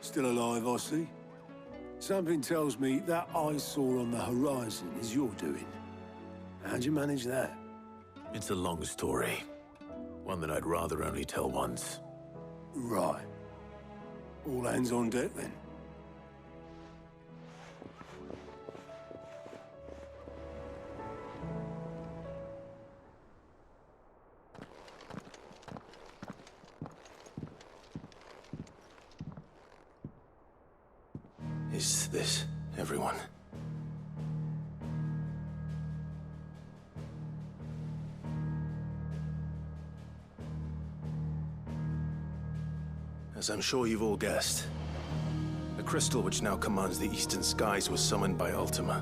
Still alive, I see. Something tells me that eyesore on the horizon is your doing. How'd you manage that? It's a long story. One that I'd rather only tell once. Right. All hands on deck, then. Is this everyone? As I'm sure you've all guessed, the crystal which now commands the eastern skies was summoned by Ultima.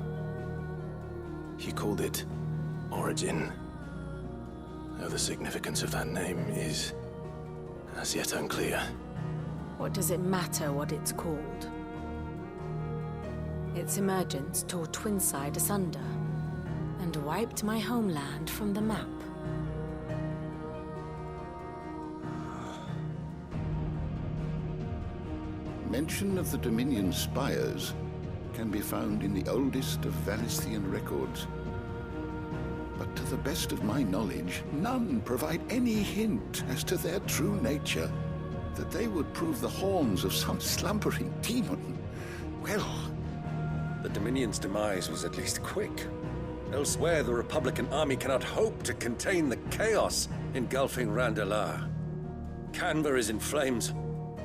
He called it Origin. Though the significance of that name is as yet unclear. What does it matter what it's called? Its emergence tore Twinside asunder and wiped my homeland from the map. Mention of the Dominion spires can be found in the oldest of Valisthian records. But to the best of my knowledge, none provide any hint as to their true nature. That they would prove the horns of some slumbering demon. Well... The Dominion's demise was at least quick. Elsewhere, the Republican army cannot hope to contain the chaos engulfing Randalar. Canva is in flames,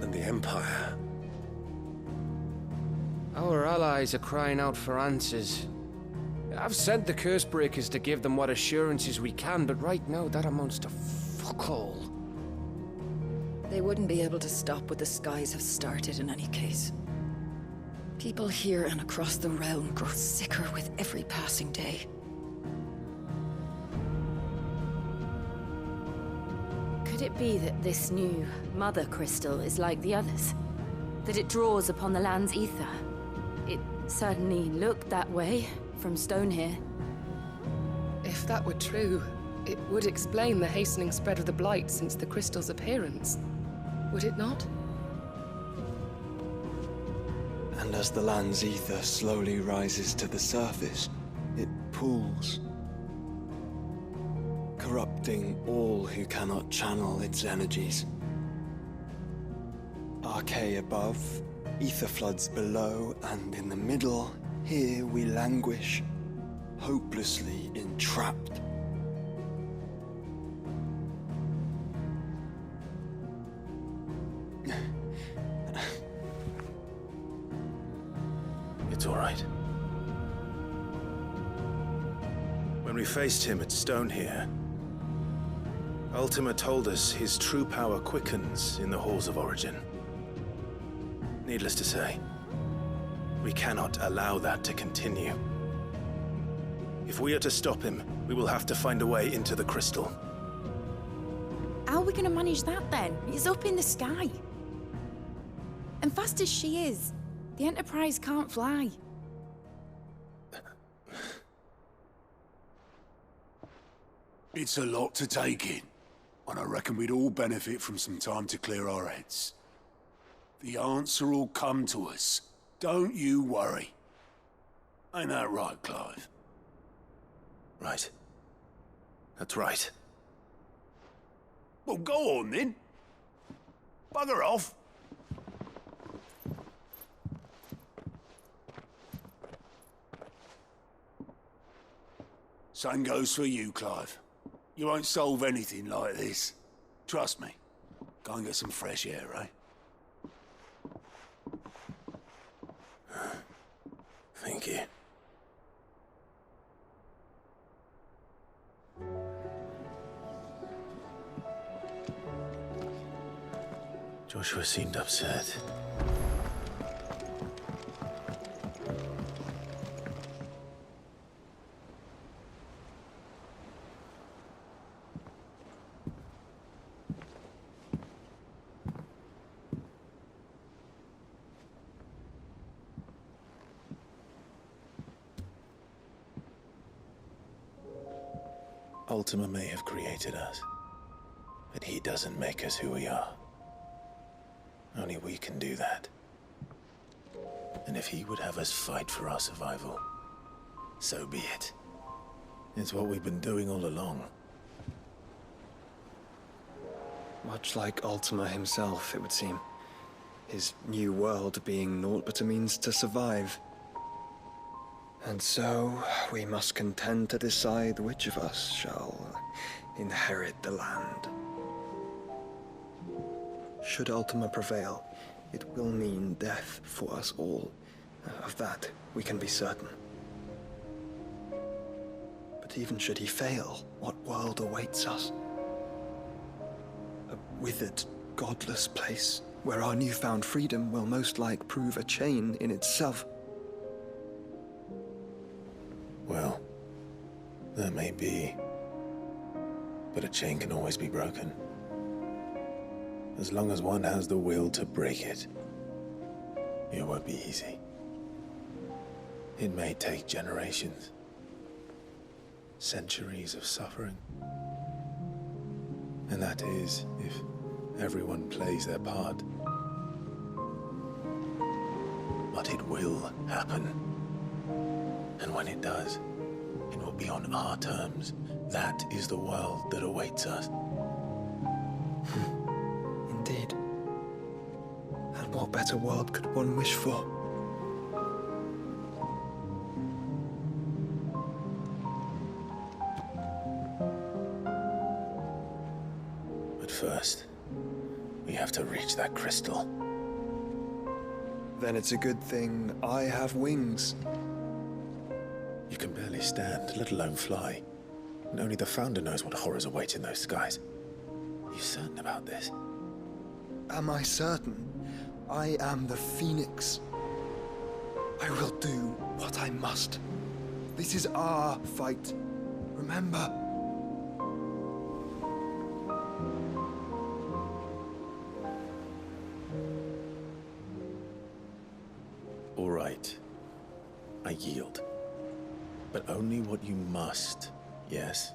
and the Empire... Our allies are crying out for answers. I've sent the Cursebreakers to give them what assurances we can, but right now that amounts to fuck all. They wouldn't be able to stop what the skies have started in any case. People here and across the realm grow sicker with every passing day. Could it be that this new Mother Crystal is like the others? That it draws upon the land's ether? It certainly looked that way from stone here. If that were true, it would explain the hastening spread of the Blight since the crystal's appearance. Would it not? And as the land's ether slowly rises to the surface, it pools, corrupting all who cannot channel its energies. Archay above, ether floods below, and in the middle, here we languish, hopelessly entrapped. It's all right. When we faced him at Stone here, Ultima told us his true power quickens in the halls of Origin. Needless to say, we cannot allow that to continue. If we are to stop him, we will have to find a way into the crystal. How are we going to manage that then? It's up in the sky. And fast as she is, the Enterprise can't fly. It's a lot to take in, and I reckon we'd all benefit from some time to clear our heads. The answer will come to us. Don't you worry. Ain't that right, Clive? Right. That's right. Well, go on then. Bugger off. Same goes for you, Clive. You won't solve anything like this. Trust me. Go and get some fresh air, eh? Thank you. Joshua seemed upset. Ultima may have created us, but he doesn't make us who we are. Only we can do that. And if he would have us fight for our survival, so be it. It's what we've been doing all along. Much like Ultima himself, it would seem. His new world being naught but a means to survive. And so, we must contend to decide which of us shall inherit the land. Should Ultima prevail, it will mean death for us all. Of that, we can be certain. But even should he fail, what world awaits us? A withered, godless place where our newfound freedom will most like prove a chain in itself. Well, that may be. But a chain can always be broken. As long as one has the will to break it. It won't be easy. It may take generations. Centuries of suffering. And that is, if everyone plays their part. But it will happen. And when it does, it will be on our terms. That is the world that awaits us. Indeed. And what better world could one wish for? But first, we have to reach that crystal. Then it's a good thing I have wings. You can barely stand, let alone fly. And only the Founder knows what horrors await in those skies. Are you certain about this? Am I certain? I am the Phoenix. I will do what I must. This is our fight. Remember? All right. I yield. But only what you must, yes?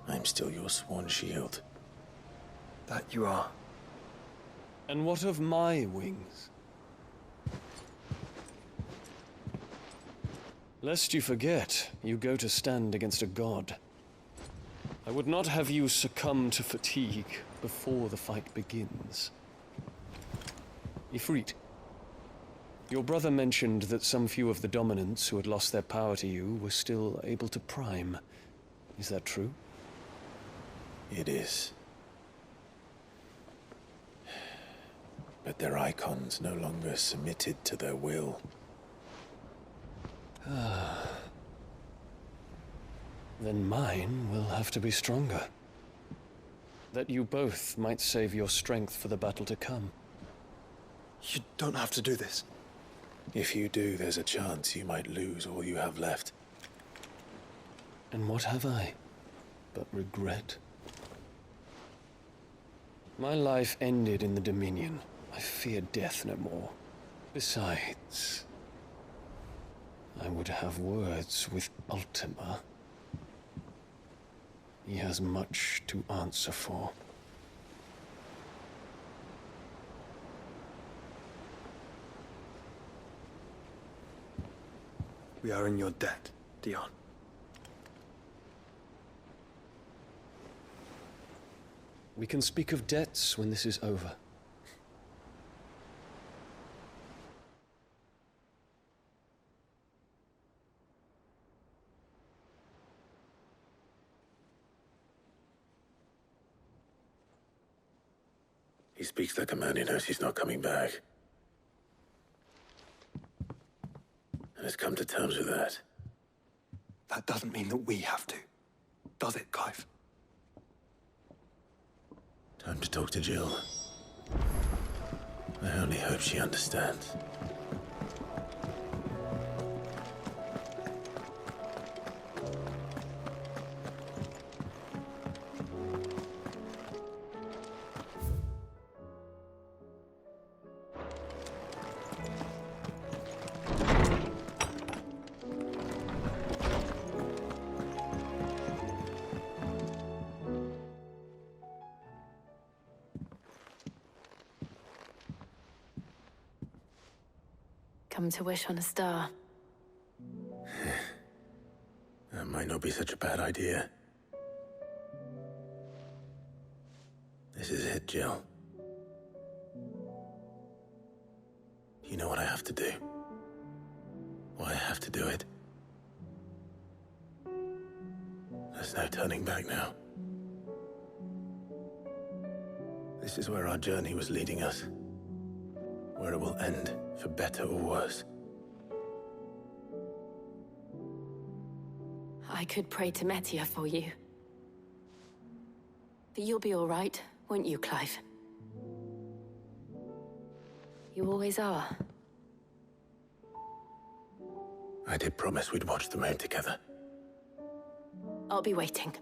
I'm still your sworn shield. That you are. And what of my wings? Lest you forget, you go to stand against a god. I would not have you succumb to fatigue before the fight begins. Ifrit, your brother mentioned that some few of the dominants who had lost their power to you were still able to prime. Is that true? It is. But their icons no longer submitted to their will. Then mine will have to be stronger. That you both might save your strength for the battle to come. You don't have to do this. If you do, there's a chance you might lose all you have left. And what have I but regret? My life ended in the Dominion. I fear death no more. Besides, I would have words with Ultima. He has much to answer for. We are in your debt, Dion. We can speak of debts when this is over. He speaks like a man who knows he's not coming back. And has come to terms with that. That doesn't mean that we have to, does it, Clive? Time to talk to Jill. I only hope she understands. come to wish on a star. That might not be such a bad idea. This is it, Jill. You know what I have to do. Why I have to do it. There's no turning back now. This is where our journey was leading us. Where it will end, for better or worse. I could pray to Metia for you. But you'll be all right, won't you, Clive? You always are. I did promise we'd watch the moon together. I'll be waiting.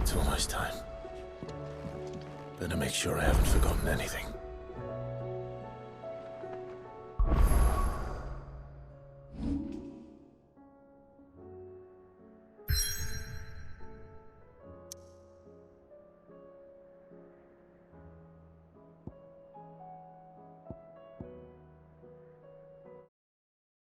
It's almost time. Better make sure I haven't forgotten anything.